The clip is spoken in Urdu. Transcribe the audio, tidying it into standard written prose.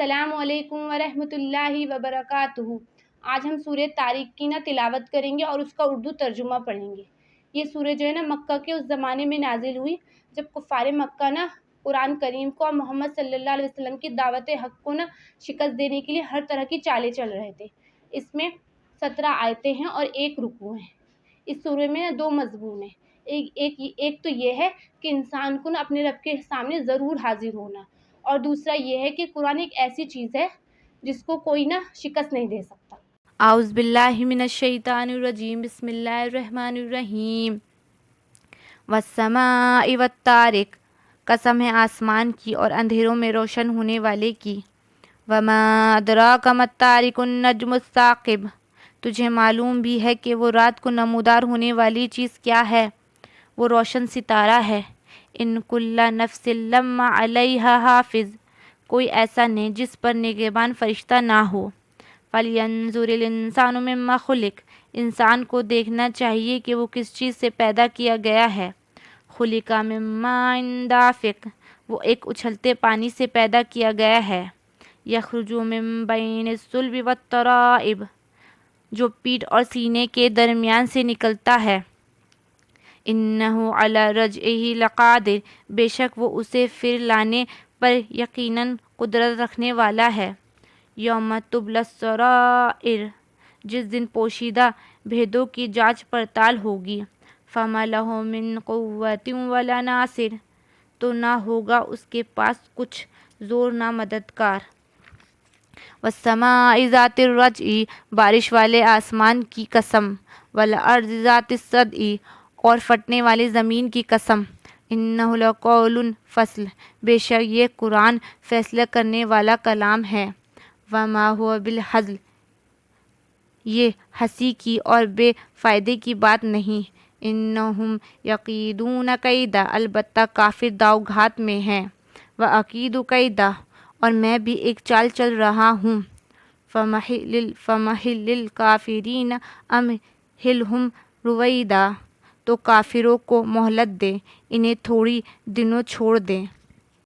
السلام علیکم ورحمۃ اللہ وبرکاتہ۔ آج ہم سورہ طارق کی تلاوت کریں گے اور اس کا اردو ترجمہ پڑھیں گے۔ یہ سورہ جو ہے مکہ کے اس زمانے میں نازل ہوئی جب کفار مکہ قرآن کریم کو اور محمد صلی اللہ علیہ وسلم کی دعوت حق کو شکست دینے کے لیے ہر طرح کی چالیں چل رہے تھے۔ اس میں 17 آیتیں ہیں اور 1 رکوع ہے۔ اس سورہ میں 2 مضمون ہیں۔ ایک تو یہ ہے کہ انسان کو اپنے رب کے سامنے ضرور حاضر ہونا، اور دوسرا یہ ہے کہ قرآن ایک ایسی چیز ہے جس کو کوئی شکست نہیں دے سکتا۔ اعوذ باللہ من الشیطان الرجیم، بسم اللہ الرحمن الرحیم۔ والسماء والطارق، قسم ہے آسمان کی اور اندھیروں میں روشن ہونے والے کی۔ وما ادراک ما الطارق النجم الثاقب، تجھے معلوم بھی ہے کہ وہ رات کو نمودار ہونے والی چیز کیا ہے؟ وہ روشن ستارہ ہے۔ ان کل نفس لما علیہا حافظ، کوئی ایسا نہیں جس پر نگہبان فرشتہ نہ ہو۔ فَلْيَنظُرِ الْإِنسَانُ مِمَّا خُلِقَ، انسان کو دیکھنا چاہیے کہ وہ کس چیز سے پیدا کیا گیا ہے۔ خُلِقَ مِن مَّاءٍ دَافِقٍ، وہ ایک اچھلتے پانی سے پیدا کیا گیا ہے۔ يَخْرُجُ مِن بَيْنِ الصُّلْبِ وَالتَّرَائِبِ، جو پیٹھ اور سینے کے درمیان سے نکلتا ہے۔ إِنَّهُ عَلَى رَجْعِهِ لَقَادِرٌ، بے شک وہ اسے پھر لانے پر یقیناً قدرت رکھنے والا ہے۔ یوم تبلی السرائر، جس دن پوشیدہ بھیدوں کی جانچ پڑتال ہوگی۔ فَمَا لَهُ مِن قُوَّةٍ وَلَا نَاصِرٍ، تو نہ ہوگا اس کے پاس کچھ زور نہ مددگار۔ وَالسَّمَاءِ ذَاتِ الرَّجْعِ، بارش والے آسمان کی قسم۔ وَالْأَرْضِ ذَاتِ الصَّدْعِ، اور پھٹنے والی زمین کی قسم۔ إِنَّهُ لَقَوْلٌ فَصْلٌ، بے شک یہ قرآن فیصلہ کرنے والا کلام ہے۔ وَمَا هُوَ بِالْهَزْلِ، یہ ہنسی کی اور بے فائدے کی بات نہیں۔ إِنَّهُمْ يَكِيدُونَ كَيْدًا، البتہ کافر داؤ گھات میں ہیں۔ وَأَكِيدُ كَيْدًا، اور میں بھی ایک چال چل رہا ہوں۔ فَمَهِّلِ الْكَافِرِينَ أَمْهِلْهُمْ رُوَيْدًا، تو کافروں کو مہلت دے، انہیں تھوڑی دنوں چھوڑ دیں۔